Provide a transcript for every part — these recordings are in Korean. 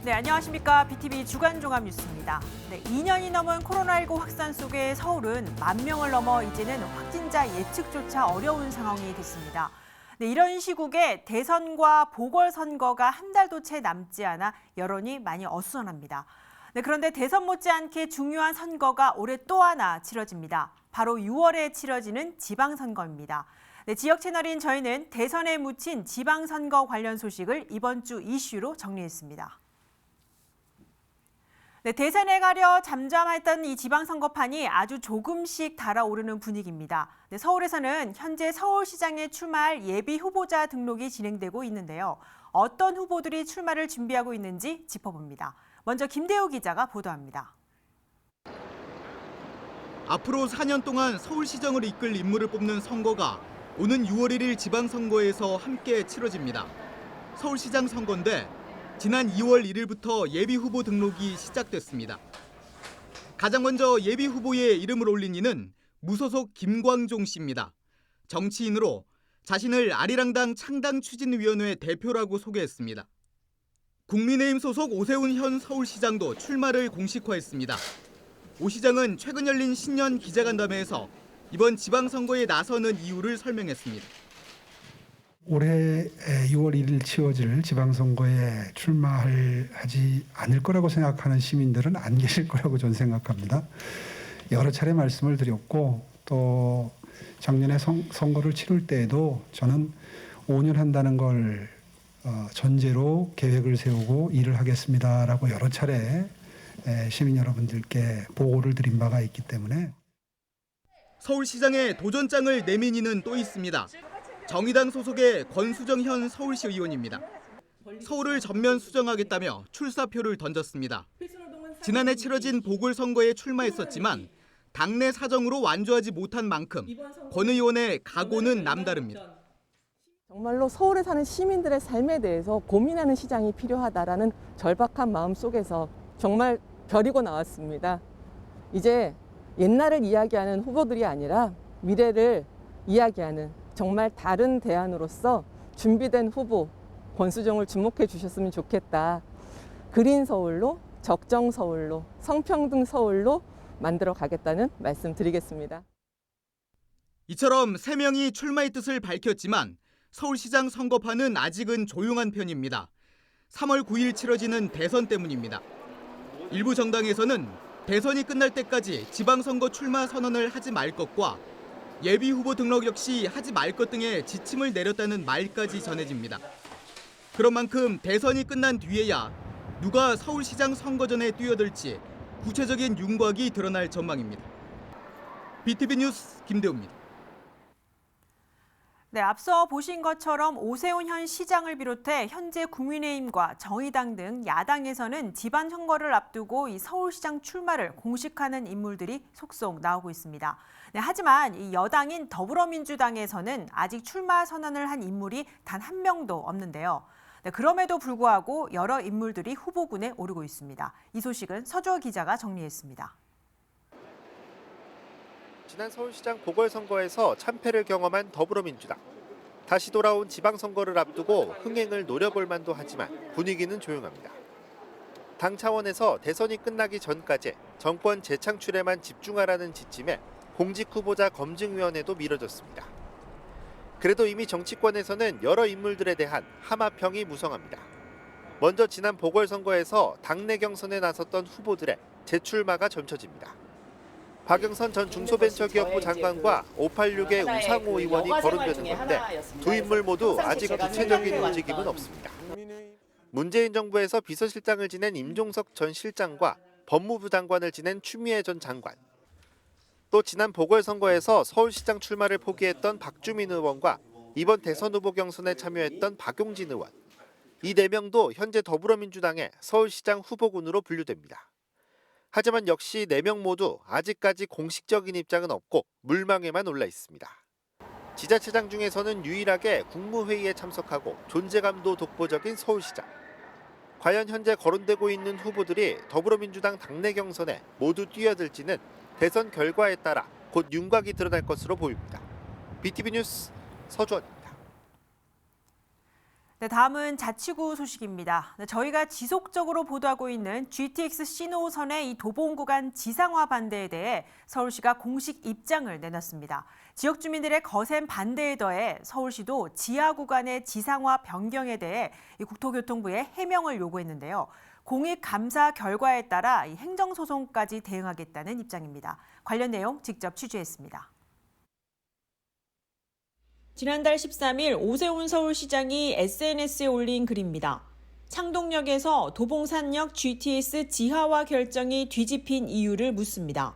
네, 안녕하십니까. BTV 주간 종합 뉴스입니다. 네, 2년이 넘은 코로나19 확산 속에 서울은 10,000명을 넘어 이제는 확진자 예측조차 어려운 상황이 됐습니다. 네, 이런 시국에 대선과 보궐선거가 한 달도 채 남지 않아 여론이 많이 어수선합니다. 네, 그런데 대선 못지않게 중요한 선거가 올해 또 하나 치러집니다. 바로 6월에 치러지는 지방선거입니다. 네, 지역 채널인 저희는 대선에 묻힌 지방선거 관련 소식을 이번 주 이슈로 정리했습니다. 네, 대선에 가려 잠잠했던 이 지방선거판이 아주 조금씩 달아오르는 분위기입니다. 네, 서울에서는 현재 서울시장에 출마할 예비 후보자 등록이 진행되고 있는데요. 어떤 후보들이 출마를 준비하고 있는지 짚어봅니다. 먼저 김대호 기자가 보도합니다. 앞으로 4년 동안 서울시정을 이끌 인물을 뽑는 선거가 오는 6월 1일 지방선거에서 함께 치러집니다. 서울시장 선거인데 지난 2월 1일부터 예비후보 등록이 시작됐습니다. 가장 먼저 예비후보에 이름을 올린 이는 무소속 김광종 씨입니다. 정치인으로 자신을 아리랑당 창당추진위원회 대표라고 소개했습니다. 국민의힘 소속 오세훈 현 서울시장도 출마를 공식화했습니다. 오 시장은 최근 열린 신년 기자간담회에서 이번 지방선거에 나서는 이유를 설명했습니다. 올해 6월 1일 치러질 지방선거에 출마하지 않을 거라고 생각하는 시민들은 안 계실 거라고 저는 생각합니다. 여러 차례 말씀을 드렸고 또 작년에 선거를 치를 때에도 저는 5년 한다는 걸 전제로 계획을 세우고 일을 하겠습니다라고 여러 차례 시민 여러분들께 보고를 드린 바가 있기 때문에 서울시장에 도전장을 내민 이는 또 있습니다. 정의당 소속의 권수정 현 서울시 의원입니다. 서울을 전면 수정하겠다며 출사표를 던졌습니다. 지난해 치러진 보궐선거에 출마했었지만 당내 사정으로 완주하지 못한 만큼 권 의원의 각오는 남다릅니다. 정말로 서울에 사는 시민들의 삶에 대해서 고민하는 시장이 필요하다라는 절박한 마음 속에서 정말 벼리고 나왔습니다. 이제 옛날을 이야기하는 후보들이 아니라 미래를 이야기하는 정말 다른 대안으로서 준비된 후보 권수정을 주목해 주셨으면 좋겠다. 그린 서울로, 적정 서울로, 성평등 서울로 만들어 가겠다는 말씀 드리겠습니다. 이처럼 3명이 출마의 뜻을 밝혔지만 서울시장 선거판은 아직은 조용한 편입니다. 3월 9일 치러지는 대선 때문입니다. 일부 정당에서는 대선이 끝날 때까지 지방선거 출마 선언을 하지 말 것과 예비후보 등록 역시 하지 말 것 등의 지침을 내렸다는 말까지 전해집니다. 그런 만큼 대선이 끝난 뒤에야 누가 서울시장 선거전에 뛰어들지 구체적인 윤곽이 드러날 전망입니다. BTV 뉴스 김대호입니다. 네, 앞서 보신 것처럼 오세훈 현 시장을 비롯해 현재 국민의힘과 정의당 등 야당에서는 지방선거를 앞두고 이 서울시장 출마를 공식화하는 인물들이 속속 나오고 있습니다. 네, 하지만 이 여당인 더불어민주당에서는 아직 출마 선언을 한 인물이 단 한 명도 없는데요. 네, 그럼에도 불구하고 여러 인물들이 후보군에 오르고 있습니다. 이 소식은 서주호 기자가 정리했습니다. 지난 서울시장 보궐선거에서 참패를 경험한 더불어민주당. 다시 돌아온 지방선거를 앞두고 흥행을 노려볼 만도 하지만 분위기는 조용합니다. 당 차원에서 대선이 끝나기 전까지 정권 재창출에만 집중하라는 지침에 공직 후보자 검증위원회도 미뤄졌습니다. 그래도 이미 정치권에서는 여러 인물들에 대한 하마평이 무성합니다. 먼저 지난 보궐선거에서 당내 경선에 나섰던 후보들의 재출마가 점쳐집니다. 박영선 전 중소벤처기업부 장관과 586의 우상호 의원이 거론되는 건데 두 인물 모두 아직 구체적인 움직임은 없습니다. 문재인 정부에서 비서실장을 지낸 임종석 전 실장과 법무부 장관을 지낸 추미애 전 장관. 또 지난 보궐선거에서 서울시장 출마를 포기했던 박주민 의원과 이번 대선 후보 경선에 참여했던 박용진 의원. 이 4명도 현재 더불어민주당의 서울시장 후보군으로 분류됩니다. 하지만 역시 4명 모두 아직까지 공식적인 입장은 없고 물망에만 올라 있습니다. 지자체장 중에서는 유일하게 국무회의에 참석하고 존재감도 독보적인 서울시장. 과연 현재 거론되고 있는 후보들이 더불어민주당 당내 경선에 모두 뛰어들지는 대선 결과에 따라 곧 윤곽이 드러날 것으로 보입니다. BTV 뉴스 서주원입니다. 네, 다음은 자치구 소식입니다. 네, 저희가 지속적으로 보도하고 있는 GTX 신호선의 이 도봉 구간 지상화 반대에 대해 서울시가 공식 입장을 내놨습니다. 지역 주민들의 거센 반대에 더해 서울시도 지하 구간의 지상화 변경에 대해 이 국토교통부에 해명을 요구했는데요. 공익 감사 결과에 따라 이 행정소송까지 대응하겠다는 입장입니다. 관련 내용 직접 취재했습니다. 지난달 13일 오세훈 서울시장이 SNS에 올린 글입니다. 창동역에서 도봉산역 GTX 지하화 결정이 뒤집힌 이유를 묻습니다.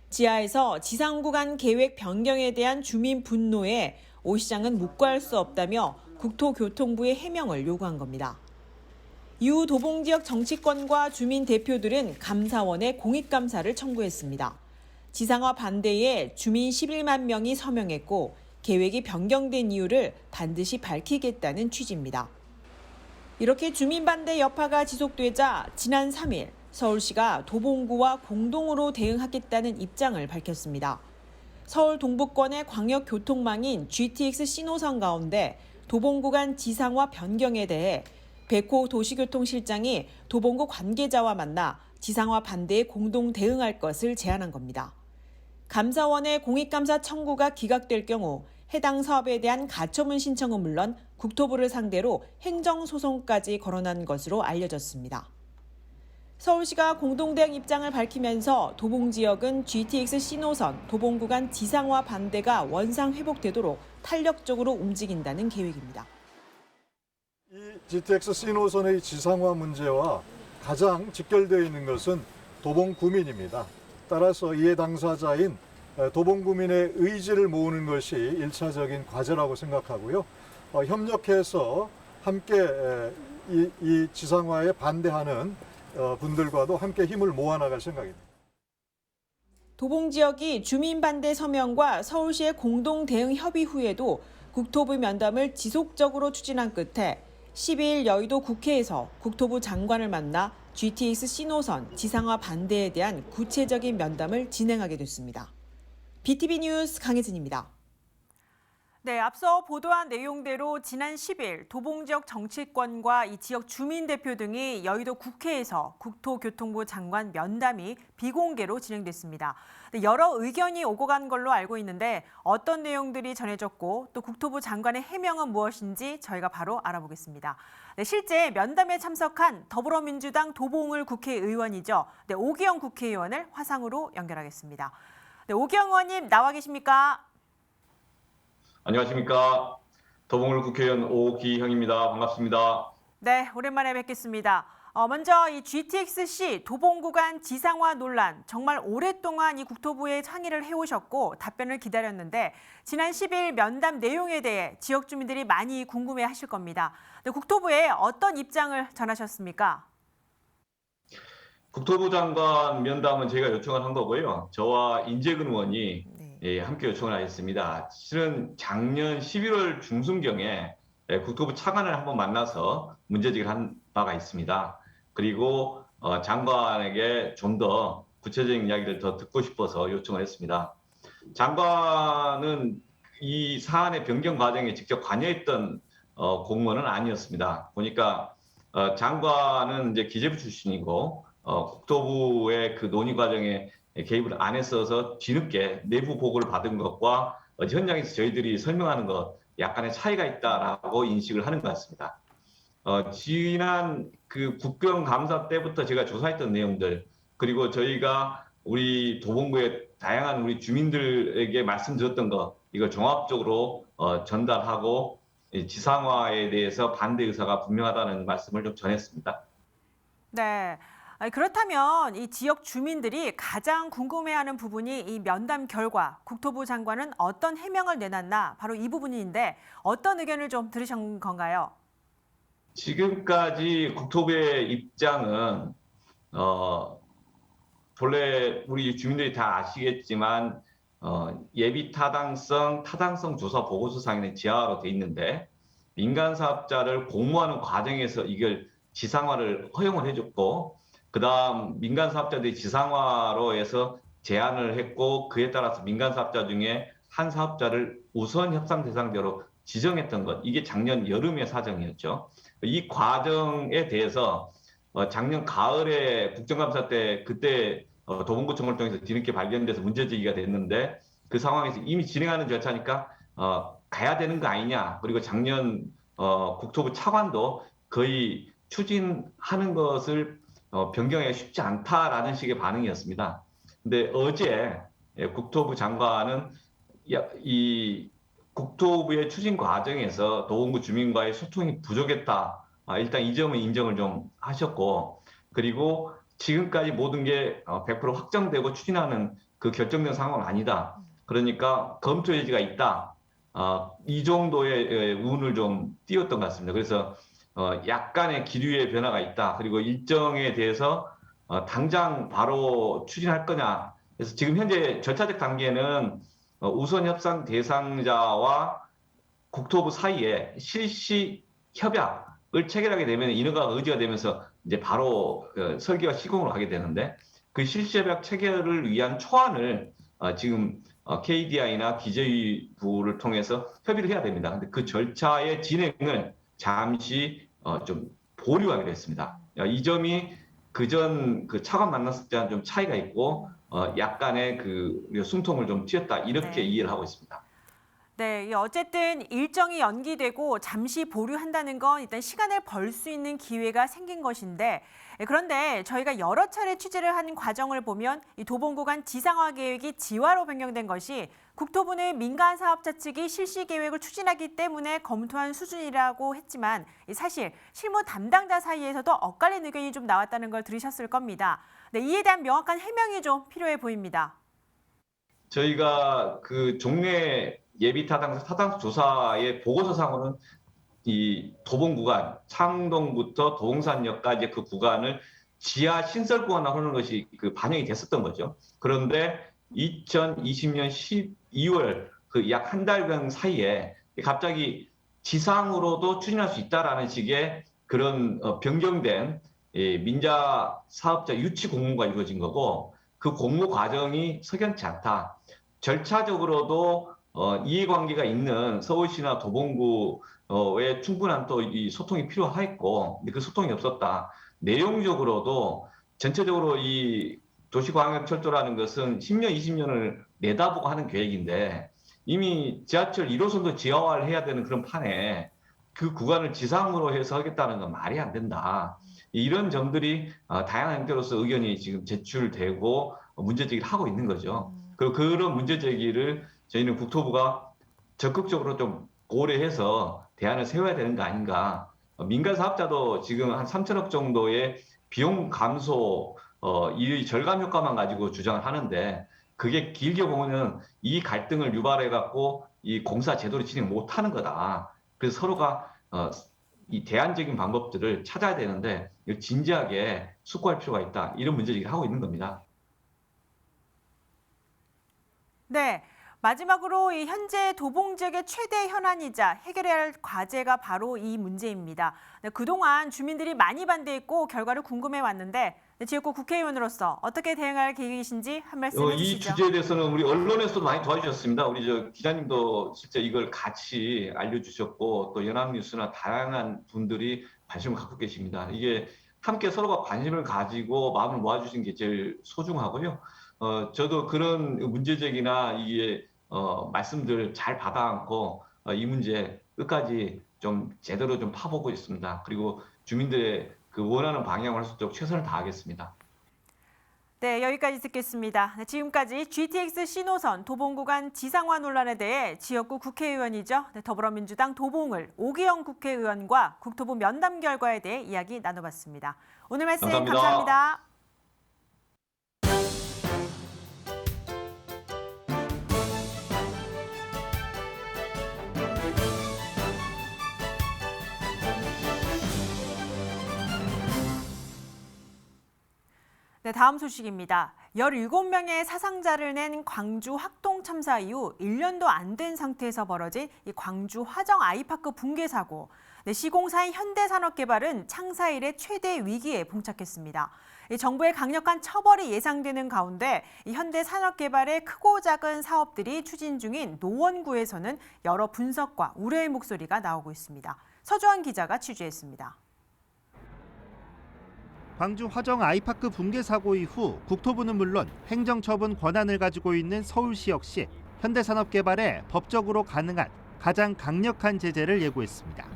지하에서 지상구간 계획 변경에 대한 주민 분노에 오 시장은 묵과할 수 없다며 국토교통부의 해명을 요구한 겁니다. 이후 도봉 지역 정치권과 주민 대표들은 감사원에 공익감사를 청구했습니다. 지상화 반대에 주민 11만 명이 서명했고 계획이 변경된 이유를 반드시 밝히겠다는 취지입니다. 이렇게 주민 반대 여파가 지속되자 지난 3일 서울시가 도봉구와 공동으로 대응하겠다는 입장을 밝혔습니다. 서울 동부권의 광역교통망인 GTX 신호선 가운데 도봉 구간 지상화 변경에 대해 백호 도시교통실장이 도봉구 관계자와 만나 지상화 반대에 공동 대응할 것을 제안한 겁니다. 감사원의 공익감사 청구가 기각될 경우 해당 사업에 대한 가처분 신청은 물론 국토부를 상대로 행정소송까지 거론한 것으로 알려졌습니다. 서울시가 공동대응 입장을 밝히면서 도봉 지역은 GTX 신호선 도봉 구간 지상화 반대가 원상 회복되도록 탄력적으로 움직인다는 계획입니다. 이 GTX 신호선의 지상화 문제와 가장 직결되어 있는 것은 도봉구민입니다. 따라서 이해 당사자인 도봉구민의 의지를 모으는 것이 1차적인 과제라고 생각하고요. 협력해서 함께 이 지상화에 반대하는 분들과도 함께 힘을 모아나갈 생각입니다. 도봉 지역이 주민 반대 서명과 서울시의 공동 대응 협의 후에도 국토부 면담을 지속적으로 추진한 끝에 12일 여의도 국회에서 국토부 장관을 만나 GTX 신호선 지상화 반대에 대한 구체적인 면담을 진행하게 됐습니다. BTV 뉴스 강혜진입니다. 네, 앞서 보도한 내용대로 지난 10일 도봉 지역 정치권과 이 지역 주민 대표 등이 여의도 국회에서 국토교통부 장관 면담이 비공개로 진행됐습니다. 여러 의견이 오고 간 걸로 알고 있는데 어떤 내용들이 전해졌고 또 국토부 장관의 해명은 무엇인지 저희가 바로 알아보겠습니다. 네, 실제 면담에 참석한 더불어민주당 도봉을 국회의원이죠. 네, 오기영 국회의원을 화상으로 연결하겠습니다. 네, 오기영 의원님 나와 계십니까? 안녕하십니까. 도봉을 국회의원 오기형입니다. 반갑습니다. 네, 오랜만에 뵙겠습니다. 먼저 이 GTX-C 도봉 구간 지상화 논란 정말 오랫동안 이 국토부에 항의를 해오셨고 답변을 기다렸는데 지난 10일 면담 내용에 대해 지역 주민들이 많이 궁금해하실 겁니다. 네, 국토부에 어떤 입장을 전하셨습니까? 국토부 장관 면담은 저희가 요청을 한 거고요. 저와 인재근 의원이 함께 요청을 하였습니다. 실은 작년 11월 중순경에 국토부 차관을 한번 만나서 문제제기를 한 바가 있습니다. 그리고 장관에게 좀 더 구체적인 이야기를 더 듣고 싶어서 요청을 했습니다. 장관은 이 사안의 변경 과정에 직접 관여했던 공무원은 아니었습니다. 보니까 장관은 이제 기재부 출신이고 국토부의 그 논의 과정에 개입을 안 했어서 뒤늦게 내부 보고를 받은 것과 현장에서 저희들이 설명하는 것 약간의 차이가 있다라고 인식을 하는 것 같습니다. 지난 그 국정감사 때부터 제가 조사했던 내용들 그리고 저희가 우리 도봉구의 다양한 우리 주민들에게 말씀드렸던 것 이걸 종합적으로 전달하고 지상화에 대해서 반대 의사가 분명하다는 말씀을 좀 전했습니다. 네. 그렇다면 이 지역 주민들이 가장 궁금해하는 부분이 이 면담 결과 국토부 장관은 어떤 해명을 내놨나 바로 이 부분인데 어떤 의견을 좀 들으신 건가요? 지금까지 국토부의 입장은 본래 우리 주민들이 다 아시겠지만 예비 타당성 조사 보고서상에는 지하화로 돼 있는데 민간 사업자를 공모하는 과정에서 이걸 지상화를 허용을 해줬고 그다음 민간 사업자들이 지상화로 해서 제안을 했고 그에 따라서 민간 사업자 중에 한 사업자를 우선 협상 대상자로 지정했던 것, 이게 작년 여름의 사정이었죠. 이 과정에 대해서 작년 가을에 국정감사 때 그때 도봉구청을 통해서 뒤늦게 발견돼서 문제제기가 됐는데 그 상황에서 이미 진행하는 절차니까 가야 되는 거 아니냐. 그리고 작년 국토부 차관도 거의 추진하는 것을 변경하기가 쉽지 않다라는 식의 반응이었습니다. 근데 어제 국토부 장관은 이 국토부의 추진 과정에서 도봉구 주민과의 소통이 부족했다. 일단 이 점은 인정을 좀 하셨고, 그리고 지금까지 모든 게 100% 확정되고 추진하는 그 결정된 상황은 아니다. 그러니까 검토 여지가 있다. 이 정도의 운을 좀 띄웠던 것 같습니다. 그래서 약간의 기류의 변화가 있다. 그리고 일정에 대해서 당장 바로 추진할 거냐. 그래서 지금 현재 절차적 단계는 우선 협상 대상자와 국토부 사이에 실시 협약을 체결하게 되면 인허가 의지가 되면서 이제 바로 설계와 시공을 하게 되는데 그 실시 협약 체결을 위한 초안을 지금 KDI나 기재위부를 통해서 협의를 해야 됩니다. 근데 그 절차의 진행을 잠시 좀 보류하기로 했습니다. 이 점이 그전 그 차관 만났을 때랑 좀 차이가 있고 약간의 그 숨통을 좀 튀었다 이렇게 이해를 하고 있습니다. 네, 어쨌든 일정이 연기되고 잠시 보류한다는 건 일단 시간을 벌 수 있는 기회가 생긴 것인데 그런데 저희가 여러 차례 취재를 한 과정을 보면 이 도봉구간 지상화 계획이 지화로 변경된 것이 국토부는 민간 사업자 측이 실시 계획을 추진하기 때문에 검토한 수준이라고 했지만 사실 실무 담당자 사이에서도 엇갈린 의견이 좀 나왔다는 걸 들으셨을 겁니다. 네, 이에 대한 명확한 해명이 좀 필요해 보입니다. 저희가 그 종래 예비 타당수 조사의 보고서상으로는 이 도봉구간 창동부터 도봉산역까지 그 구간을 지하 신설 구간으로 하는 것이 그 반영이 됐었던 거죠. 그런데 2020년 12월 그 약 한 달간 사이에 갑자기 지상으로도 추진할 수 있다라는 식의 그런 변경된 민자 사업자 유치 공모가 이루어진 거고 그 공모 과정이 석연치 않다. 절차적으로도 이해관계가 있는 서울시나 도봉구에 충분한 또 이 소통이 필요했고, 근데 그 소통이 없었다. 내용적으로도 전체적으로 이 도시광역철도라는 것은 10년, 20년을 내다보고 하는 계획인데 이미 지하철 1호선도 지하화를 해야 되는 그런 판에 그 구간을 지상으로 해서 하겠다는 건 말이 안 된다. 이런 점들이 다양한 형태로서 의견이 지금 제출되고 문제제기를 하고 있는 거죠. 그리고 그런 문제제기를 저희는 국토부가 적극적으로 좀 고려해서 대안을 세워야 되는 거 아닌가. 민간 사업자도 지금 한 3천억 정도의 비용 감소, 이 절감 효과만 가지고 주장을 하는데 그게 길게 보면은 이 갈등을 유발해갖고 이 공사 제대로 진행 못하는 거다. 그래서 서로가 이 대안적인 방법들을 찾아야 되는데 진지하게 숙고할 필요가 있다. 이런 문제제기를 하고 있는 겁니다. 네. 마지막으로 이 현재 도봉 지역의 최대 현안이자 해결해야 할 과제가 바로 이 문제입니다. 네, 그동안 주민들이 많이 반대했고 결과를 궁금해 왔는데 지역구 국회의원으로서 어떻게 대응할 계획이신지 한 말씀 해주시죠. 이 주제에 대해서는 우리 언론에서도 많이 도와주셨습니다. 우리 저 기자님도 실제 이걸 같이 알려주셨고 또 연합뉴스나 다양한 분들이 관심을 갖고 계십니다. 이게 함께 서로가 관심을 가지고 마음을 모아주신 게 제일 소중하고요. 저도 그런 문제제기나 이게 말씀들 잘 받아안고 이 문제 끝까지 좀 제대로 좀 파보고 있습니다. 그리고 주민들의 그 원하는 방향을 할 수 있도록 최선을 다하겠습니다. 네, 여기까지 듣겠습니다. 지금까지 GTX 신호선 도봉구간 지상화 논란에 대해 지역구 국회의원이죠. 더불어민주당 도봉을 오기영 국회의원과 국토부 면담 결과에 대해 이야기 나눠봤습니다. 오늘 말씀 감사합니다. 네, 다음 소식입니다. 17명의 사상자를 낸 광주 학동 참사 이후 1년도 안 된 상태에서 벌어진 이 광주 화정 아이파크 붕괴 사고. 네, 시공사인 현대산업개발은 창사 이래 최대 위기에 봉착했습니다. 이 정부의 강력한 처벌이 예상되는 가운데 이 현대산업개발의 크고 작은 사업들이 추진 중인 노원구에서는 여러 분석과 우려의 목소리가 나오고 있습니다. 서주환 기자가 취재했습니다. 광주 화정 아이파크 붕괴 사고 이후 국토부는 물론 행정처분 권한을 가지고 있는 서울시 역시 현대산업개발에 법적으로 가능한 가장 강력한 제재를 예고했습니다.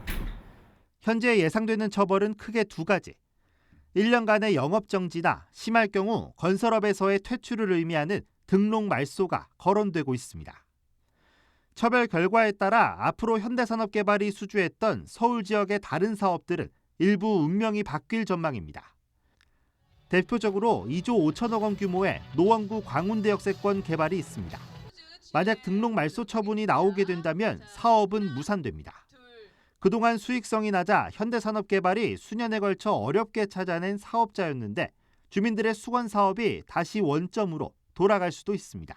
현재 예상되는 처벌은 크게 두 가지. 1년간의 영업정지나 심할 경우 건설업에서의 퇴출을 의미하는 등록 말소가 거론되고 있습니다. 처벌 결과에 따라 앞으로 현대산업개발이 수주했던 서울 지역의 다른 사업들은 일부 운명이 바뀔 전망입니다. 대표적으로 2조 5천억 원 규모의 노원구 광운대역세권 개발이 있습니다. 만약 등록 말소 처분이 나오게 된다면 사업은 무산됩니다. 그동안 수익성이 낮아 현대산업개발이 수년에 걸쳐 어렵게 찾아낸 사업자였는데 주민들의 수건 사업이 다시 원점으로 돌아갈 수도 있습니다.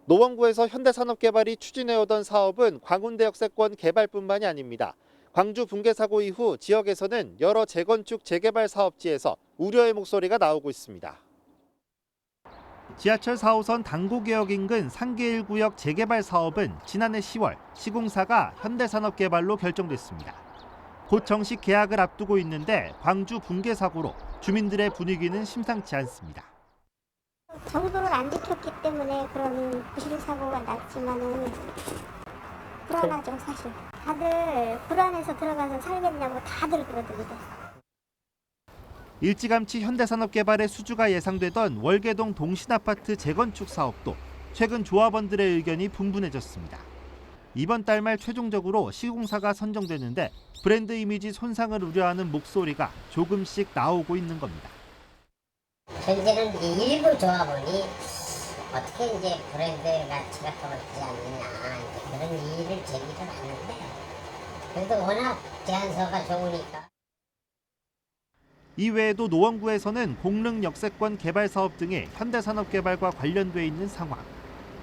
노원구에서 현대산업개발이 추진해오던 사업은 광운대역세권 개발뿐만이 아닙니다. 광주 붕괴 사고 이후 지역에서는 여러 재건축 재개발 사업지에서 우려의 목소리가 나오고 있습니다. 지하철 4호선 당고개역 인근 상계 1구역 재개발 사업은 지난해 10월 시공사가 현대산업개발로 결정됐습니다. 곧 정식 계약을 앞두고 있는데 광주 붕괴 사고로 주민들의 분위기는 심상치 않습니다. 정도를 안 지켰기 때문에 그런 부실 사고가 났지만은 불안하죠, 사실. 다들 불안해서 들어가서 살겠냐고 다들 그러더라고요. 일찌감치 현대산업개발의 수주가 예상되던 월계동 동신아파트 재건축 사업도 최근 조합원들의 의견이 분분해졌습니다. 이번 달 말 최종적으로 시공사가 선정되는데 브랜드 이미지 손상을 우려하는 목소리가 조금씩 나오고 있는 겁니다. 현재는 일부 조합원이 어떻게 이제 브랜드 가치가 떨어지지 않느냐 그런 이의를 제기를 하는데 그래도 워낙 제안서가 좋으니까. 이외에도 노원구에서는 공릉 역세권 개발 사업 등의 현대산업개발과 관련돼 있는 상황.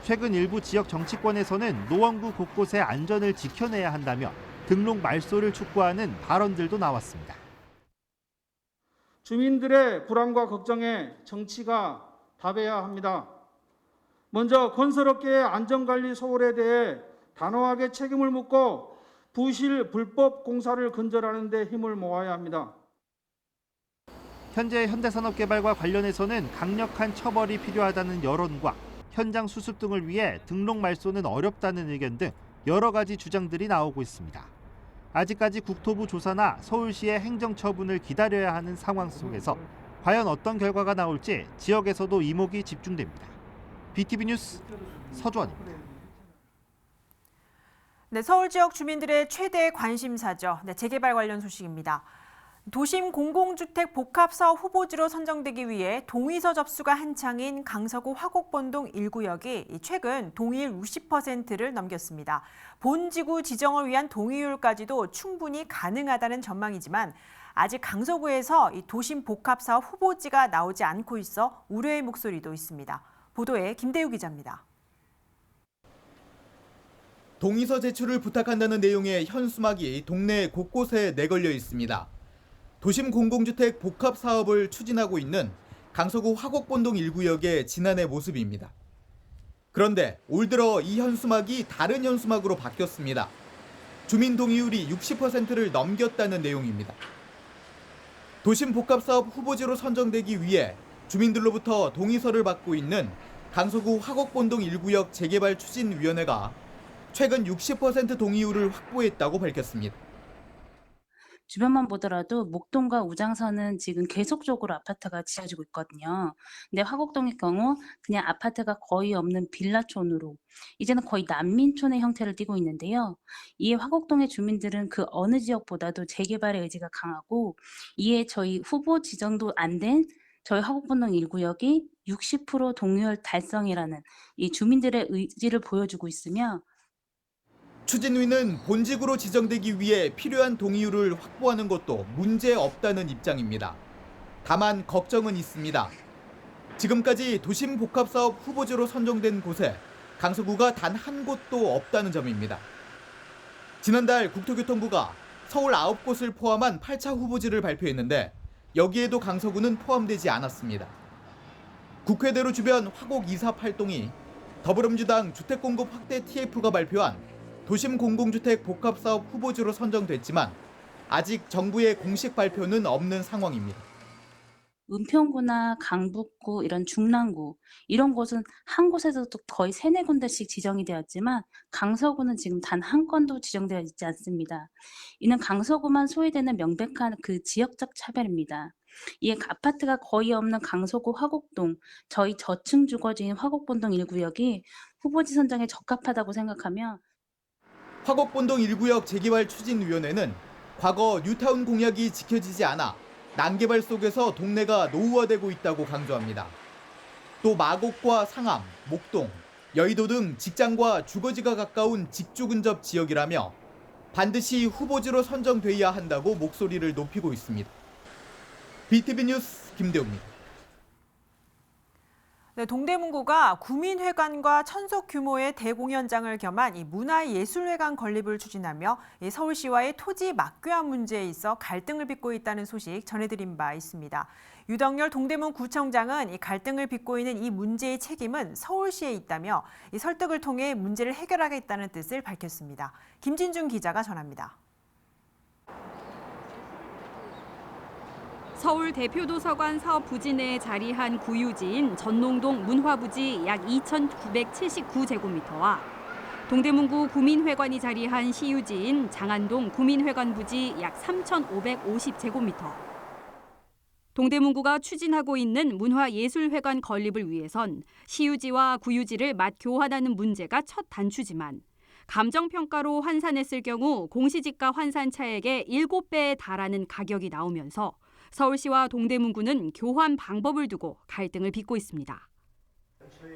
최근 일부 지역 정치권에서는 노원구 곳곳의 안전을 지켜내야 한다며 등록 말소를 촉구하는 발언들도 나왔습니다. 주민들의 불안과 걱정에 정치가 답해야 합니다. 먼저 건설업계의 안전관리 소홀에 대해 단호하게 책임을 묻고 부실 불법 공사를 근절하는 데 힘을 모아야 합니다. 현재 현대산업개발과 관련해서는 강력한 처벌이 필요하다는 여론과 현장 수습 등을 위해 등록 말소는 어렵다는 의견 등 여러 가지 주장들이 나오고 있습니다. 아직까지 국토부 조사나 서울시의 행정처분을 기다려야 하는 상황 속에서 과연 어떤 결과가 나올지 지역에서도 이목이 집중됩니다. BTV 뉴스 서주환입니다. 네, 서울 지역 주민들의 최대 관심사죠. 네, 재개발 관련 소식입니다. 도심 공공주택 복합사업 후보지로 선정되기 위해 동의서 접수가 한창인 강서구 화곡본동 1구역이 최근 동의율 60%를 넘겼습니다. 본지구 지정을 위한 동의율까지도 충분히 가능하다는 전망이지만 아직 강서구에서 이 도심 복합사업 후보지가 나오지 않고 있어 우려의 목소리도 있습니다. 보도에 김대우 기자입니다. 동의서 제출을 부탁한다는 내용의 현수막이 동네 곳곳에 내걸려 있습니다. 도심 공공주택 복합 사업을 추진하고 있는 강서구 화곡본동 1구역의 지난해 모습입니다. 그런데 올 들어 이 현수막이 다른 현수막으로 바뀌었습니다. 주민 동의율이 60%를 넘겼다는 내용입니다. 도심 복합 사업 후보지로 선정되기 위해 주민들로부터 동의서를 받고 있는 강서구 화곡본동 1구역 재개발 추진위원회가 최근 60% 동의율을 확보했다고 밝혔습니다. 주변만 보더라도 목동과 우장선은 지금 계속적으로 아파트가 지어지고 있거든요. 근데 화곡동의 경우 그냥 아파트가 거의 없는 빌라촌으로 이제는 거의 난민촌의 형태를 띠고 있는데요. 이에 화곡동의 주민들은 그 어느 지역보다도 재개발의 의지가 강하고 이에 저희 후보 지정도 안 된 저희 화곡본동 1구역이 60% 동의율 달성이라는 이 주민들의 의지를 보여주고 있으며 추진위는 본직으로 지정되기 위해 필요한 동의율을 확보하는 것도 문제 없다는 입장입니다. 다만 걱정은 있습니다. 지금까지 도심 복합사업 후보지로 선정된 곳에 강서구가 단 한 곳도 없다는 점입니다. 지난달 국토교통부가 서울 9곳을 포함한 8차 후보지를 발표했는데 여기에도 강서구는 포함되지 않았습니다. 국회대로 주변 화곡 248동이 더불어민주당 주택공급 확대 TF가 발표한 도심 공공주택 복합사업 후보지로 선정됐지만 아직 정부의 공식 발표는 없는 상황입니다. 은평구나 강북구 이런 중랑구 이런 곳은 한 곳에서도 거의 3-4군데씩 지정이 되었지만 강서구는 지금 단 한 건도 지정되어 있지 않습니다. 이는 강서구만 소외되는 명백한 그 지역적 차별입니다. 이에 아파트가 거의 없는 강서구 화곡동, 저희 저층 주거지인 화곡본동 1구역이 후보지 선정에 적합하다고 생각하며 화곡본동 1구역 재개발 추진위원회는 과거 뉴타운 공약이 지켜지지 않아 난개발 속에서 동네가 노후화되고 있다고 강조합니다. 또 마곡과 상암, 목동, 여의도 등 직장과 주거지가 가까운 직주 근접 지역이라며 반드시 후보지로 선정돼야 한다고 목소리를 높이고 있습니다. BTV 뉴스 김대우입니다. 네, 동대문구가 구민회관과 천석 규모의 대공연장을 겸한 이 문화예술회관 건립을 추진하며 이 서울시와의 토지 막교환 문제에 있어 갈등을 빚고 있다는 소식 전해드린 바 있습니다. 유덕열 동대문구청장은 이 갈등을 빚고 있는 이 문제의 책임은 서울시에 있다며 이 설득을 통해 문제를 해결하겠다는 뜻을 밝혔습니다. 김진중 기자가 전합니다. 서울 대표도서관 사업 부지 내에 자리한 구유지인 전농동 문화부지 약 2,979제곱미터와 동대문구 구민회관이 자리한 시유지인 장안동 구민회관 부지 약 3,550제곱미터. 동대문구가 추진하고 있는 문화예술회관 건립을 위해선 시유지와 구유지를 맞 교환하는 문제가 첫 단추지만 감정평가로 환산했을 경우 공시지가 환산 차액의 7배에 달하는 가격이 나오면서 서울시와 동대문구는 교환 방법을 두고 갈등을 빚고 있습니다.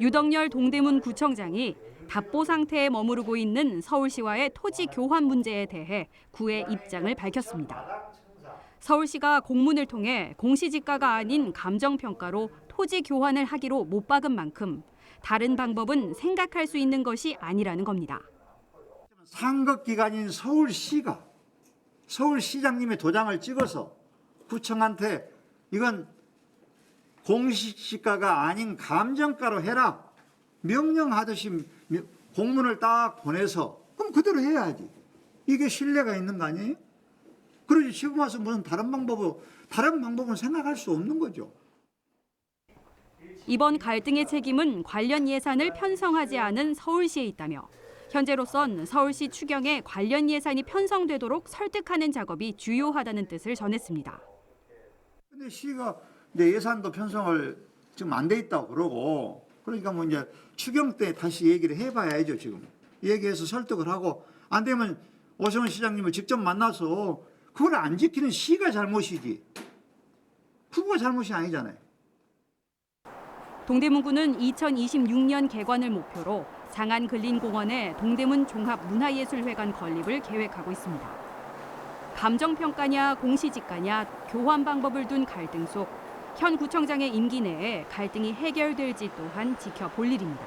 유덕열 동대문구청장이 답보 상태에 머무르고 있는 서울시와의 토지 교환 문제에 대해 구의 입장을 밝혔습니다. 서울시가 공문을 통해 공시지가가 아닌 감정평가로 토지 교환을 하기로 못 박은 만큼 다른 방법은 생각할 수 있는 것이 아니라는 겁니다. 상급기관인 서울시가 서울시장님의 도장을 찍어서 구청한테 이건 공시지가가 아닌 감정가로 해라 명령하듯이 공문을 딱 보내서 그럼 그대로 해야지. 이게 신뢰가 있는 거 아니에요? 그러지 지금 와서 무슨 다른 방법은 생각할 수 없는 거죠. 이번 갈등의 책임은 관련 예산을 편성하지 않은 서울시에 있다며 현재로선 서울시 추경에 관련 예산이 편성되도록 설득하는 작업이 주요하다는 뜻을 전했습니다. 근데 시가 이제 예산도 편성을 지금 안 돼 있다고 그러고 그러니까 뭐 이제 추경 때 다시 얘기를 해봐야죠. 지금 얘기해서 설득을 하고 안 되면 오세훈 시장님을 직접 만나서 그걸 안 지키는 시가 잘못이지 후보가 잘못이 아니잖아요. 동대문구는 2026년 개관을 목표로 장안근린공원에 동대문 종합문화예술회관 건립을 계획하고 있습니다. 감정평가냐 공시지가냐 교환 방법을 둔 갈등 속 현 구청장의 임기 내에 갈등이 해결될지 또한 지켜볼 일입니다.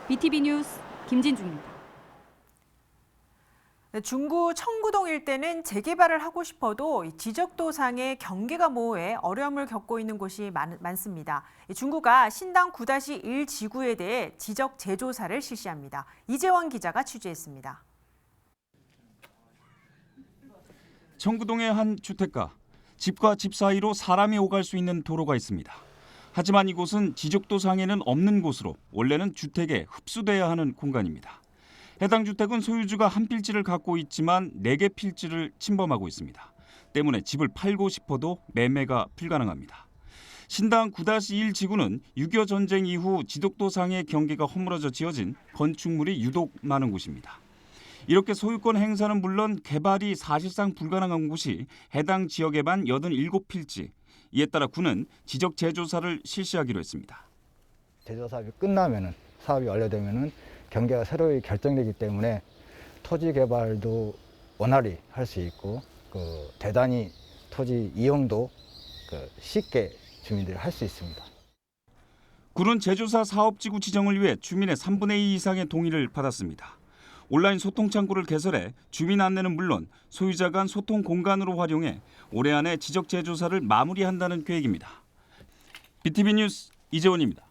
BTV 뉴스 김진중입니다. 중구 청구동 일대는 재개발을 하고 싶어도 지적도상의 경계가 모호해 어려움을 겪고 있는 곳이 많습니다. 중구가 신당 9-1 지구에 대해 지적 재조사를 실시합니다. 이재원 기자가 취재했습니다. 청구동의 한 주택가. 집과 집 사이로 사람이 오갈 수 있는 도로가 있습니다. 하지만 이곳은 지적도상에는 없는 곳으로 원래는 주택에 흡수돼야 하는 공간입니다. 해당 주택은 소유주가 한 필지를 갖고 있지만 4개 필지를 침범하고 있습니다. 때문에 집을 팔고 싶어도 매매가 불가능합니다. 신당 9-1 지구는 6.25 전쟁 이후 지적도상의 경계가 허물어져 지어진 건축물이 유독 많은 곳입니다. 이렇게 소유권 행사는 물론 개발이 사실상 불가능한 곳이 해당 지역에만 87필지. 이에 따라 구는 지적 재조사를 실시하기로 했습니다. 재조사 사업이 끝나면은 사업이 완료되면은 경계가 새로 결정되기 때문에 토지 개발도 원활히 할 수 있고 대단히 토지 이용도 쉽게 주민들이 할 수 있습니다. 군은 제조사 사업지구 지정을 위해 주민의 3분의 2 이상의 동의를 받았습니다. 온라인 소통 창구를 개설해 주민 안내는 물론 소유자 간 소통 공간으로 활용해 올해 안에 지적 제조사를 마무리한다는 계획입니다. BTV 뉴스 이재원입니다.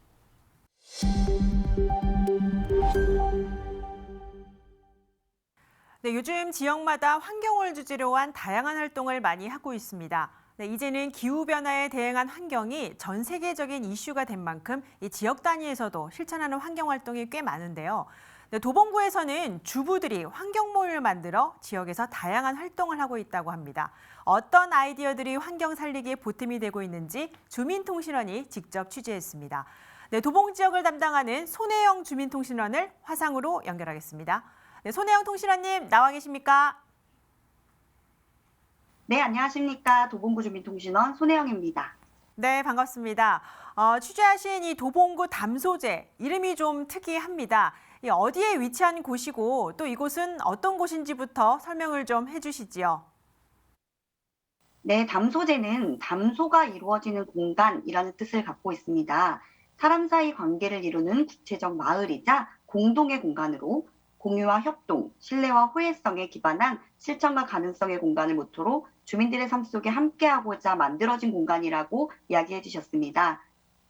네, 요즘 지역마다 환경을 주제로 한 다양한 활동을 많이 하고 있습니다. 네, 이제는 기후변화에 대응한 환경이 전 세계적인 이슈가 된 만큼 이 지역 단위에서도 실천하는 환경 활동이 꽤 많은데요. 네, 도봉구에서는 주부들이 환경 모임을 만들어 지역에서 다양한 활동을 하고 있다고 합니다. 어떤 아이디어들이 환경 살리기에 보탬이 되고 있는지 주민통신원이 직접 취재했습니다. 네, 도봉 지역을 담당하는 손혜영 주민통신원을 화상으로 연결하겠습니다. 네, 손혜영 통신원님 나와 계십니까? 네, 안녕하십니까. 도봉구 주민통신원 손혜영입니다. 네, 반갑습니다. 취재하신 이 도봉구 담소재, 이름이 좀 특이합니다. 어디에 위치한 곳이고 또 이곳은 어떤 곳인지부터 설명을 좀 해주시지요. 네, 담소재는 담소가 이루어지는 공간이라는 뜻을 갖고 있습니다. 사람 사이 관계를 이루는 구체적 마을이자 공동의 공간으로 공유와 협동, 신뢰와 호혜성에 기반한 실천과 가능성의 공간을 모토로 주민들의 삶 속에 함께하고자 만들어진 공간이라고 이야기해 주셨습니다.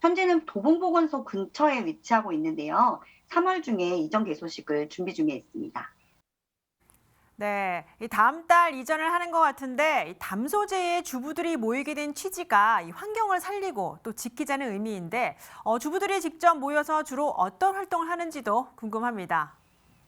현재는 도봉보건소 근처에 위치하고 있는데요. 3월 중에 이전 개소식을 준비 중에 있습니다. 네, 다음 달 이전을 하는 것 같은데 담소재의 주부들이 모이게 된 취지가 이 환경을 살리고 또 지키자는 의미인데 주부들이 직접 모여서 주로 어떤 활동을 하는지도 궁금합니다.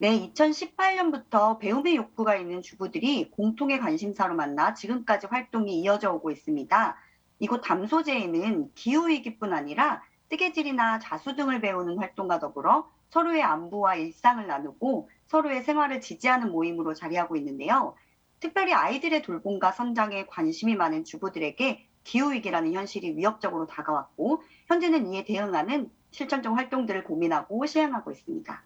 네, 2018년부터 배움의 욕구가 있는 주부들이 공통의 관심사로 만나 지금까지 활동이 이어져 오고 있습니다. 이곳 담소재에는 기후위기뿐 아니라 뜨개질이나 자수 등을 배우는 활동과 더불어 서로의 안부와 일상을 나누고 서로의 생활을 지지하는 모임으로 자리하고 있는데요. 특별히 아이들의 돌봄과 성장에 관심이 많은 주부들에게 기후위기라는 현실이 위협적으로 다가왔고 현재는 이에 대응하는 실천적 활동들을 고민하고 시행하고 있습니다.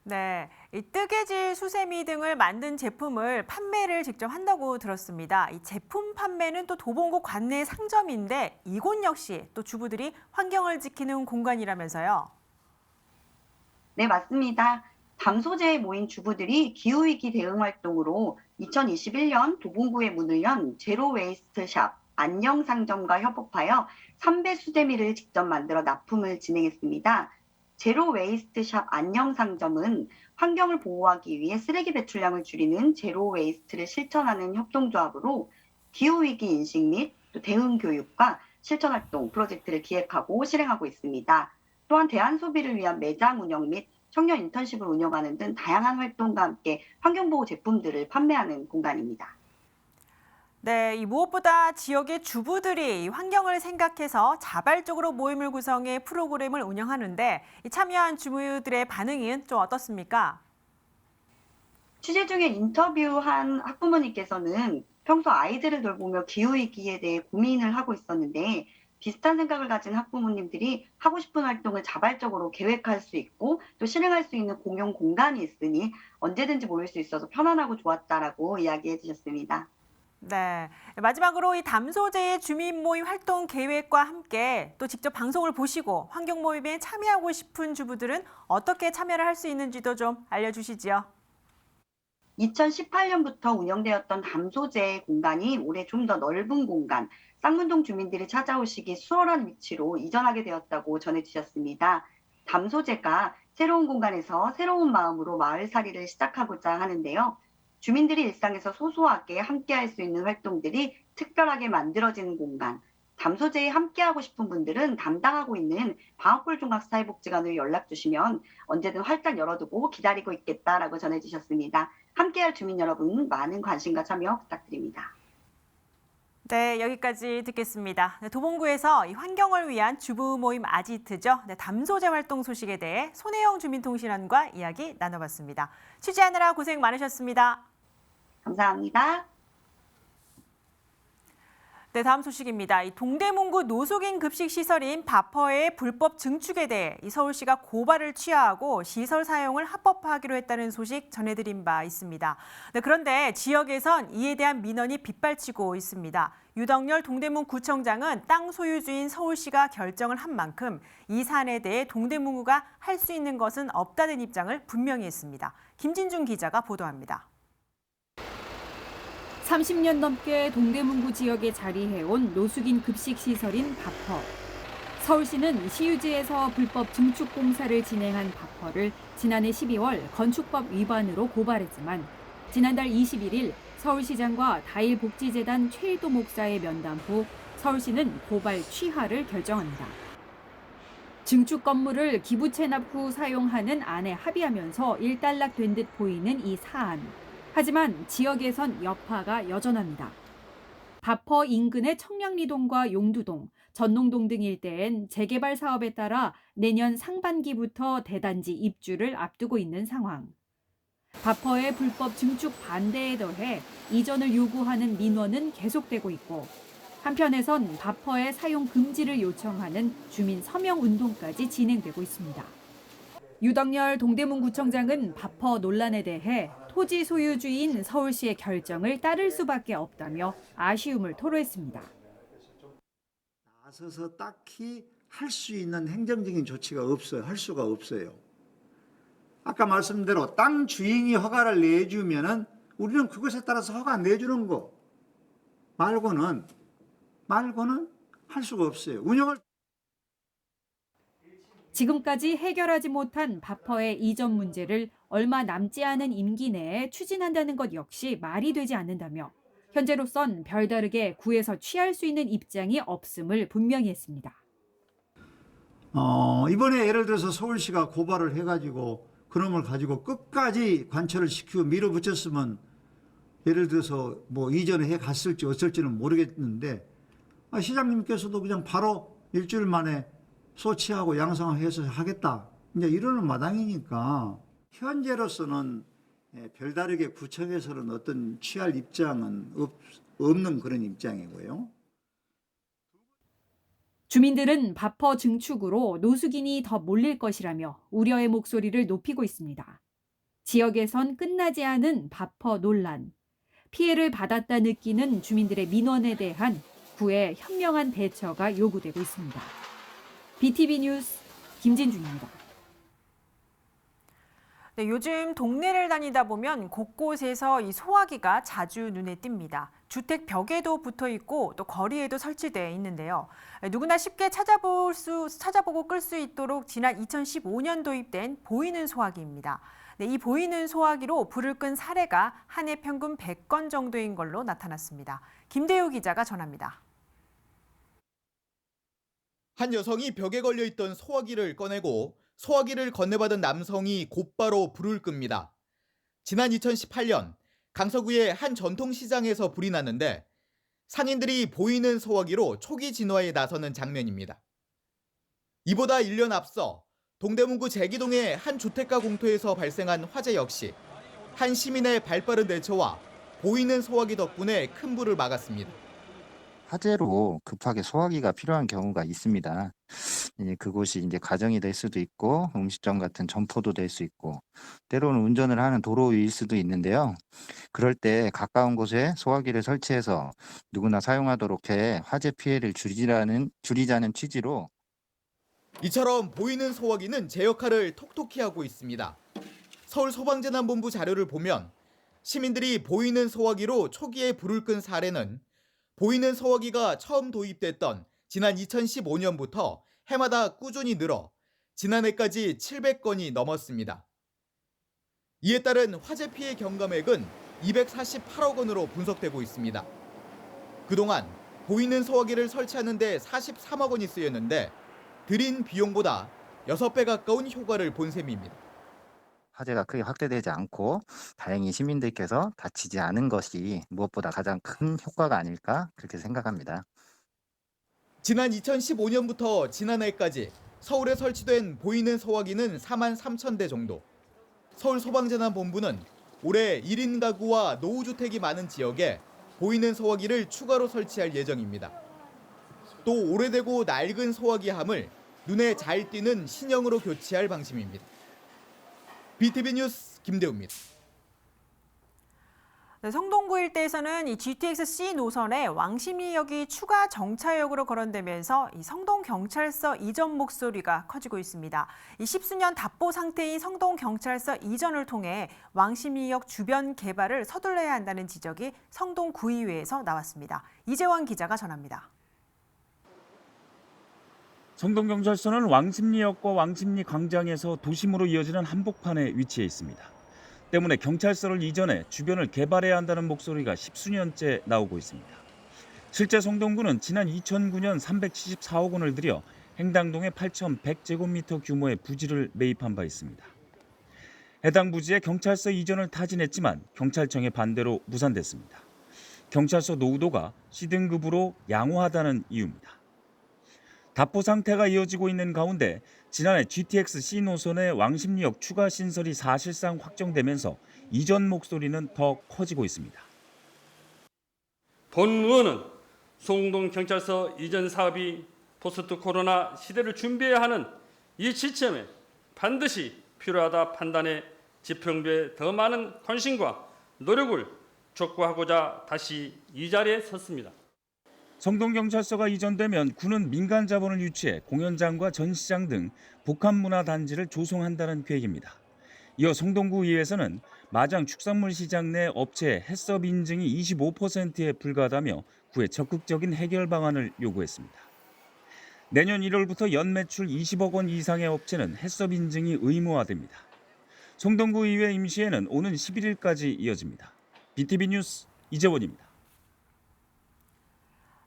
네, 이 뜨개질, 수세미 등을 만든 제품을 판매를 직접 한다고 들었습니다. 이 제품 판매는 또 도봉구 관내 상점인데 이곳 역시 또 주부들이 환경을 지키는 공간이라면서요. 네, 맞습니다. 담소재에 모인 주부들이 기후위기 대응 활동으로 2021년 도봉구에 문을 연 제로 웨이스트 샵 안녕상점과 협업하여 3배 수세미를 직접 만들어 납품을 진행했습니다. 제로 웨이스트 샵 안녕상점은 환경을 보호하기 위해 쓰레기 배출량을 줄이는 제로 웨이스트를 실천하는 협동조합으로 기후위기 인식 및 또 대응 교육과 실천 활동 프로젝트를 기획하고 실행하고 있습니다. 또한 대한소비를 위한 매장 운영 및 청년 인턴십을 운영하는 등 다양한 활동과 함께 환경보호 제품들을 판매하는 공간입니다. 네, 이 무엇보다 지역의 주부들이 환경을 생각해서 자발적으로 모임을 구성해 프로그램을 운영하는데 참여한 주부들의 반응은 좀 어떻습니까? 취재 중에 인터뷰한 학부모님께서는 평소 아이들을 돌보며 기후위기에 대해 고민을 하고 있었는데 비슷한 생각을 가진 학부모님들이 하고 싶은 활동을 자발적으로 계획할 수 있고 또 실행할 수 있는 공용 공간이 있으니 언제든지 모일 수 있어서 편안하고 좋았다라고 이야기해 주셨습니다. 네, 마지막으로 이 담소재의 주민 모임 활동 계획과 함께 또 직접 방송을 보시고 환경 모임에 참여하고 싶은 주부들은 어떻게 참여를 할 수 있는지도 좀 알려주시지요. 2018년부터 운영되었던 담소재 공간이 올해 좀 더 넓은 공간, 쌍문동 주민들이 찾아오시기 수월한 위치로 이전하게 되었다고 전해주셨습니다. 담소재가 새로운 공간에서 새로운 마음으로 마을살이를 시작하고자 하는데요. 주민들이 일상에서 소소하게 함께할 수 있는 활동들이 특별하게 만들어지는 공간, 담소재에 함께하고 싶은 분들은 담당하고 있는 방학골종합사회복지관으로 연락 주시면 언제든 활짝 열어두고 기다리고 있겠다라고 전해주셨습니다. 함께할 주민 여러분 많은 관심과 참여 부탁드립니다. 네, 여기까지 듣겠습니다. 네, 도봉구에서 이 환경을 위한 주부 모임 아지트죠. 네, 담소재 활동 소식에 대해 손혜영 주민통신원과 이야기 나눠봤습니다. 취재하느라 고생 많으셨습니다. 감사합니다. 네, 다음 소식입니다. 이 동대문구 노숙인 급식 시설인 바퍼의 불법 증축에 대해 이 서울시가 고발을 취하하고 시설 사용을 합법화하기로 했다는 소식 전해드린 바 있습니다. 네, 그런데 지역에선 이에 대한 민원이 빗발치고 있습니다. 유덕열 동대문구청장은 땅 소유주인 서울시가 결정을 한 만큼 이 사안에 대해 동대문구가 할 수 있는 것은 없다는 입장을 분명히 했습니다. 김진중 기자가 보도합니다. 30년 넘게 동대문구 지역에 자리해온 노숙인 급식 시설인 바퍼. 서울시는 시유지에서 불법 증축 공사를 진행한 바퍼를 지난해 12월 건축법 위반으로 고발했지만 지난달 21일 서울시장과 다일복지재단 최일도 목사의 면담 후 서울시는 고발 취하를 결정합니다. 증축 건물을 기부 체납 후 사용하는 안에 합의하면서 일단락된 듯 보이는 이 사안. 하지만 지역에선 여파가 여전합니다. 바퍼 인근의 청량리동과 용두동, 전농동 등 일대엔 재개발 사업에 따라 내년 상반기부터 대단지 입주를 앞두고 있는 상황. 바퍼의 불법 증축 반대에 더해 이전을 요구하는 민원은 계속되고 있고 한편에선 바퍼의 사용 금지를 요청하는 주민 서명 운동까지 진행되고 있습니다. 유덕열 동대문구청장은 바퍼 논란에 대해 토지 소유주인 서울시의 결정을 따를 수밖에 없다며 아쉬움을 토로했습니다. 나서서 딱히 할 수 있는 행정적인 조치가 없어요. 할 수가 없어요. 아까 말씀대로 땅 주인이 허가를 내주면은 우리는 그것에 따라서 허가 내주는 거 말고는 할 수가 없어요. 운영을 지금까지 해결하지 못한 바퍼의 이전 문제를 얼마 남지 않은 임기 내에 추진한다는 것 역시 말이 되지 않는다며 현재로선 별다르게 구에서 취할 수 있는 입장이 없음을 분명히 했습니다. 이번에 예를 들어서 서울시가 고발을 해가지고 그놈을 가지고 끝까지 관철을 시키고 밀어붙였으면 예를 들어서 뭐 이전에 해갔을지 어쩔지는 모르겠는데 시장님께서도 그냥 바로 일주일 만에 소치하고 양성해서 하겠다. 이제 이러는 마당이니까 현재로서는 별다르게 구청에서는 어떤 취할 입장은 없는 그런 입장이고요. 주민들은 바퍼 증축으로 노숙인이 더 몰릴 것이라며 우려의 목소리를 높이고 있습니다. 지역에선 끝나지 않은 바퍼 논란. 피해를 받았다 느끼는 주민들의 민원에 대한 구의 현명한 대처가 요구되고 있습니다. BTV 뉴스 김진중입니다. 네, 요즘 동네를 다니다 보면 곳곳에서 이 소화기가 자주 눈에 띕니다. 주택 벽에도 붙어 있고 또 거리에도 설치되어 있는데요. 누구나 쉽게 찾아보고 끌 수 있도록 지난 2015년 도입된 보이는 소화기입니다. 네, 이 보이는 소화기로 불을 끈 사례가 한 해 평균 100건 정도인 걸로 나타났습니다. 김대우 기자가 전합니다. 한 여성이 벽에 걸려 있던 소화기를 꺼내고 소화기를 건네받은 남성이 곧바로 불을 끕니다. 지난 2018년 강서구의 한 전통시장에서 불이 났는데 상인들이 보이는 소화기로 초기 진화에 나서는 장면입니다. 이보다 1년 앞서 동대문구 제기동의 한 주택가 공터에서 발생한 화재 역시 한 시민의 발빠른 대처와 보이는 소화기 덕분에 큰 불을 막았습니다. 화재로 급하게 소화기가 필요한 경우가 있습니다. 그곳이 이제 가정이 될 수도 있고 음식점 같은 점포도 될 수 있고 때로는 운전을 하는 도로 위일 수도 있는데요. 그럴 때 가까운 곳에 소화기를 설치해서 누구나 사용하도록 해 화재 피해를 줄이자는 취지로 이처럼 보이는 소화기는 제 역할을 톡톡히 하고 있습니다. 서울소방재난본부 자료를 보면 시민들이 보이는 소화기로 초기에 불을 끈 사례는 보이는 소화기가 처음 도입됐던 지난 2015년부터 해마다 꾸준히 늘어 지난해까지 700건이 넘었습니다. 이에 따른 화재 피해 경감액은 248억 원으로 분석되고 있습니다. 그동안 보이는 소화기를 설치하는 데 43억 원이 쓰였는데 들인 비용보다 6배 가까운 효과를 본 셈입니다. 화재가 크게 확대되지 않고 다행히 시민들께서 다치지 않은 것이 무엇보다 가장 큰 효과가 아닐까 그렇게 생각합니다. 지난 2015년부터 지난해까지 서울에 설치된 보이는 소화기는 4만 3천 대 정도. 서울소방재난본부는 올해 1인 가구와 노후주택이 많은 지역에 보이는 소화기를 추가로 설치할 예정입니다. 또 오래되고 낡은 소화기함을 눈에 잘 띄는 신형으로 교체할 방침입니다. BTV 뉴스 김대우입니다. 네, 성동구 일대에서는 이 GTX-C 노선에 왕십리역이 추가 정차역으로 거론되면서 이 성동경찰서 이전 목소리가 커지고 있습니다. 이 십수년 답보 상태인 성동경찰서 이전을 통해 왕십리역 주변 개발을 서둘러야 한다는 지적이 성동구의회에서 나왔습니다. 이재원 기자가 전합니다. 성동경찰서는 왕십리역과 왕십리 광장에서 도심으로 이어지는 한복판에 위치해 있습니다. 때문에 경찰서를 이전해 주변을 개발해야 한다는 목소리가 십수년째 나오고 있습니다. 실제 성동구는 지난 2009년 374억 원을 들여 행당동에 8,100제곱미터 규모의 부지를 매입한 바 있습니다. 해당 부지에 경찰서 이전을 타진했지만 경찰청의 반대로 무산됐습니다. 경찰서 노후도가 C등급으로 양호하다는 이유입니다. 답보 상태가 이어지고 있는 가운데 지난해 GTX-C 노선의 왕십리역 추가 신설이 사실상 확정되면서 이전 목소리는 더 커지고 있습니다. 본 의원은 성동경찰서 이전 사업이 포스트 코로나 시대를 준비해야 하는 이 시점에 반드시 필요하다 판단해 지평부에 더 많은 관심과 노력을 촉구하고자 다시 이 자리에 섰습니다. 성동경찰서가 이전되면 구는 민간 자본을 유치해 공연장과 전시장 등 복합문화단지를 조성한다는 계획입니다. 이어 성동구의회에서는 마장 축산물 시장 내 업체 해썹 인증이 25%에 불과하다며 구에 적극적인 해결 방안을 요구했습니다. 내년 1월부터 연매출 20억 원 이상의 업체는 해썹 인증이 의무화됩니다. 성동구의회 임시회는 오는 11일까지 이어집니다. BTV 뉴스 이재원입니다.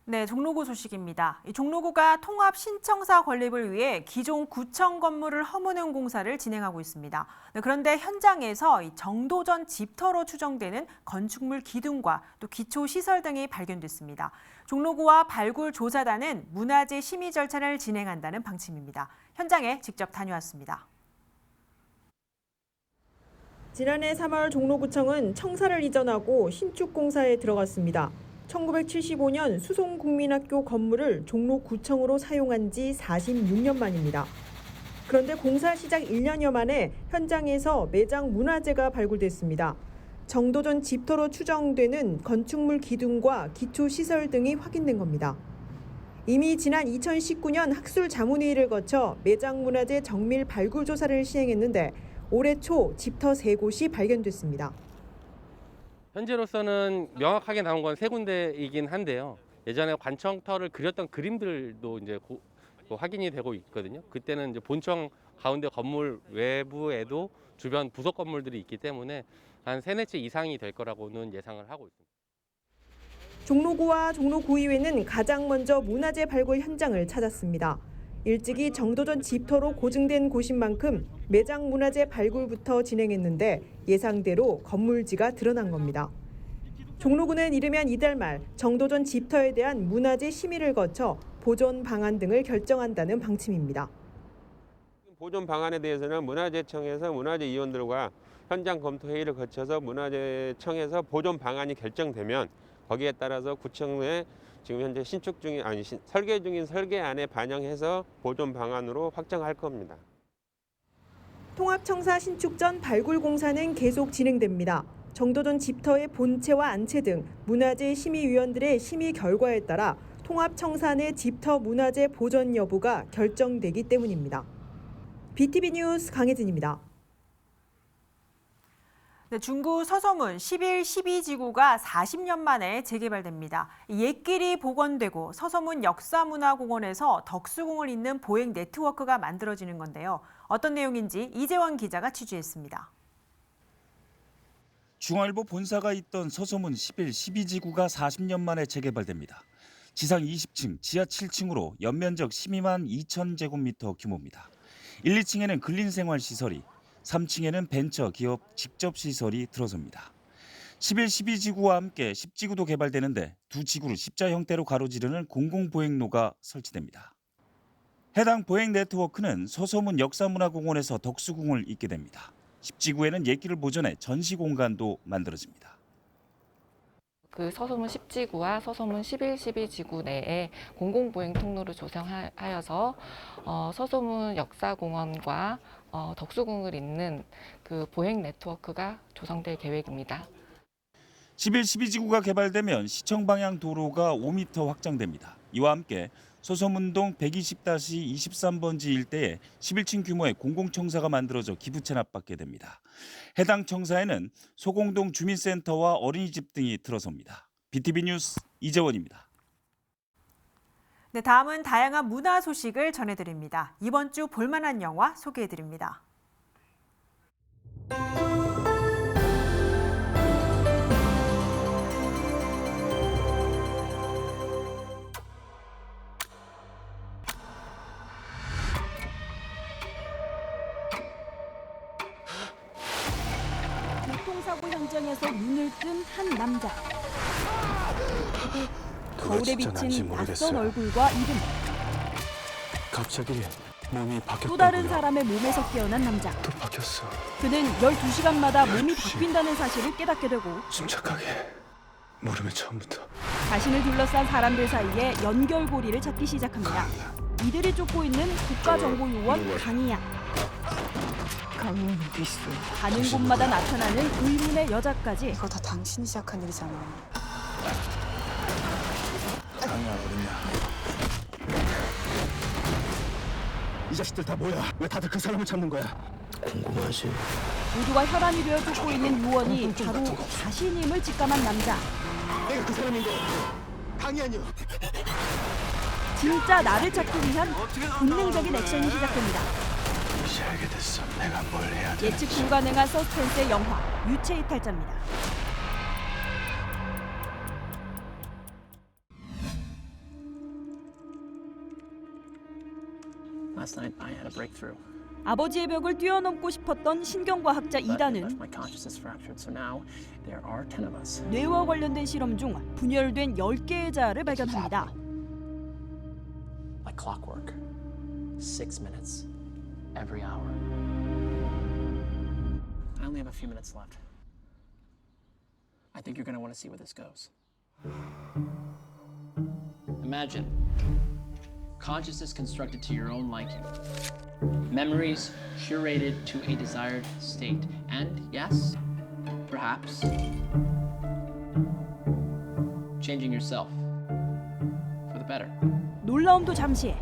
네, 종로구 소식입니다. 종로구가 통합 신청사 건립을 위해 기존 구청 건물을 허무는 공사를 진행하고 있습니다. 네, 그런데 현장에서 정도전 집터로 추정되는 건축물 기둥과 또 기초 시설 등이 발견됐습니다. 종로구와 발굴조사단은 문화재 심의 절차를 진행한다는 방침입니다. 현장에 직접 다녀왔습니다. 지난해 3월 종로구청은 청사를 이전하고 신축 공사에 들어갔습니다. 1975년 수송국민학교 건물을 종로구청으로 사용한 지 46년 만입니다. 그런데 공사 시작 1년여 만에 현장에서 매장 문화재가 발굴됐습니다. 정도전 집터로 추정되는 건축물 기둥과 기초시설 등이 확인된 겁니다. 이미 지난 2019년 학술자문회의를 거쳐 매장 문화재 정밀 발굴 조사를 시행했는데 올해 초 집터 3곳이 발견됐습니다. 현재로서는 명확하게 나온 건 3군데이긴 한데요. 예전에 관청터를 그렸던 그림들도 이제 확인이 되고 있거든요. 그때는 이제 본청 가운데 건물 외부에도 주변 부속 건물들이 있기 때문에 한 3-4채 이상이 될 거라고는 예상을 하고 있습니다. 종로구와 종로구의회는 가장 먼저 문화재 발굴 현장을 찾았습니다. 일찍이 정도전 집터로 고증된 곳인 만큼 매장 문화재 발굴부터 진행했는데 예상대로 건물지가 드러난 겁니다. 종로구는 이르면 이달 말 정도전 집터에 대한 문화재 심의를 거쳐 보존 방안 등을 결정한다는 방침입니다. 보존 방안에 대해서는 문화재청에서 문화재위원들과 현장 검토 회의를 거쳐서 문화재청에서 보존 방안이 결정되면 거기에 따라서 구청에 지금 현재 설계 중인 설계안에 반영해서 보존 방안으로 확정할 겁니다. 통합청사 신축 전 발굴 공사는 계속 진행됩니다. 정도전 집터의 본체와 안체 등 문화재 심의위원들의 심의 결과에 따라 통합청사 내 집터 문화재 보존 여부가 결정되기 때문입니다. BTV 뉴스 강혜진입니다. 네, 중구 서서문 11-12지구가 40년 만에 재개발됩니다. 옛길이 복원되고 서서문 역사문화공원에서 덕수궁을 잇는 보행 네트워크가 만들어지는 건데요. 어떤 내용인지 이재원 기자가 취재했습니다. 중앙일보 본사가 있던 서서문 11-12지구가 40년 만에 재개발됩니다. 지상 20층, 지하 7층으로 연면적 12만 2천 제곱미터 규모입니다. 1, 2층에는 근린생활시설이, 3층에는 벤처 기업 직접 시설이 들어섭니다. 11-12지구와 함께 10지구도 개발되는데 두 지구를 십자 형태로 가로지르는 공공보행로가 설치됩니다. 해당 보행 네트워크는 서서문 역사문화공원에서 덕수궁을 잇게 됩니다. 10지구에는 옛길을 보존해 전시 공간도 만들어집니다. 그 서소문 10지구와 서소문 11, 12지구 내에 공공보행 통로를 조성하여서 서소문 역사공원과 덕수궁을 잇는 그 보행 네트워크가 조성될 계획입니다. 11, 12지구가 개발되면 시청 방향 도로가 5m 확장됩니다. 이와 함께 서소문동 120-23번지 일대에 11층 규모의 공공청사가 만들어져 기부 체납받게 됩니다. 해당 청사에는 소공동 주민센터와 어린이집 등이 들어섭니다. BTV 뉴스 이재원입니다. 네, 다음은 다양한 문화 소식을 전해드립니다. 이번 주 볼만한 영화 소개해드립니다. 교통사고 현장에서 눈을 뜬 한 남자. 거울에 비친 낯선 얼굴과 이름. 갑자기 몸이 바뀌었다고요. 또 다른 사람의 몸에서 깨어난 남자. 또 바뀌었어. 그는 12시간마다 몸이 바뀐다는 사실을 깨닫게 되고 침착하게. 모르면 처음부터. 자신을 둘러싼 사람들 사이에 연결고리를 찾기 시작합니다. 이들이 쫓고 있는 국가정보요원 강희야. 강희는 어디 있어? 가는 곳마다 나타나는 의문의 여자까지. 이거 다 당신이 시작한 일이잖아. 강희야 어딨냐? 이 자식들 다 뭐야? 왜 다들 그 사람을 찾는 거야? 궁금하지. 모두가 혈안이 되어 쫓고 있는 요원이 바로 자신임을 직감한 남자. 내가 그 사람인 거. 강희 아니야. 진짜 나를 찾기 위한 본능적인 액션이 시작됩니다. 이제 알게 됐어. 내가 뭘 해야 되는지. 예측 불가능한 서스펜스의 영화 유체이탈자입니다. Last night I had a breakthrough. 아버지의 벽을 뛰어넘고 싶었던 신경과학자 이단은 My consciousness fractured. So now there are 10 of us. 뇌와 관련된 실험 중 분열된 10개의 자아를 발견합니다. Like clockwork. 6 minutes every hour. I only have a few minutes left. I think you're going to want to see where this goes. Imagine consciousness constructed to your own liking. Memories curated to a desired state. And yes, perhaps changing yourself for the better. 놀라움도 잠시.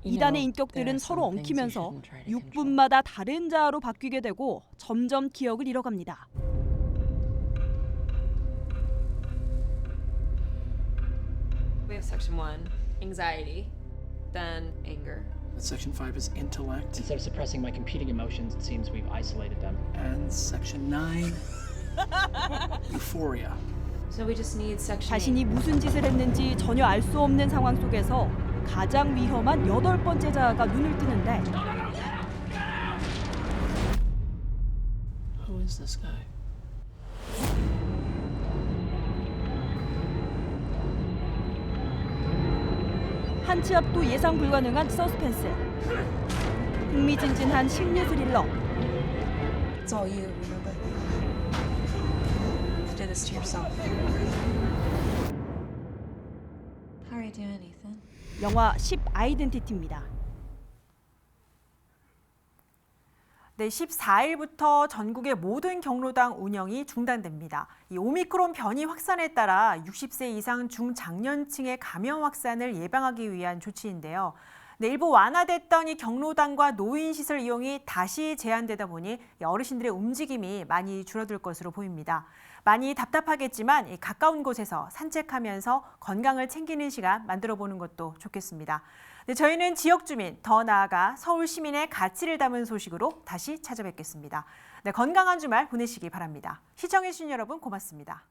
이단의 인격들은 서로 엉키면서 6분마다 다른 자아로 바뀌게 되고 점점 기억을 잃어갑니다. We have section 1, anxiety, then anger. Section 5 is intellect. Instead of suppressing my competing emotions, it seems we've isolated them. And section 9, euphoria. So we just need section 8. 자신이 무슨 짓을 했는지 전혀 알 수 없는 상황 속에서 가장 위험한 8번째 자아가 눈을 뜨는데 Who is this guy? 한 치 앞도 예상 불가능한 서스펜스. 흥미진진한 심리 스릴러. It's all you, remember? You did this to yourself. How are you doing, Ethan? 영화 10 아이덴티티입니다. 네, 14일부터 전국의 모든 경로당 운영이 중단됩니다. 이 오미크론 변이 확산에 따라 60세 이상 중장년층의 감염 확산을 예방하기 위한 조치인데요. 네, 일부 완화됐던 이 경로당과 노인시설 이용이 다시 제한되다 보니 어르신들의 움직임이 많이 줄어들 것으로 보입니다. 많이 답답하겠지만 가까운 곳에서 산책하면서 건강을 챙기는 시간 만들어보는 것도 좋겠습니다. 네, 저희는 지역 주민, 더 나아가 서울 시민의 가치를 담은 소식으로 다시 찾아뵙겠습니다. 네, 건강한 주말 보내시기 바랍니다. 시청해주신 여러분 고맙습니다.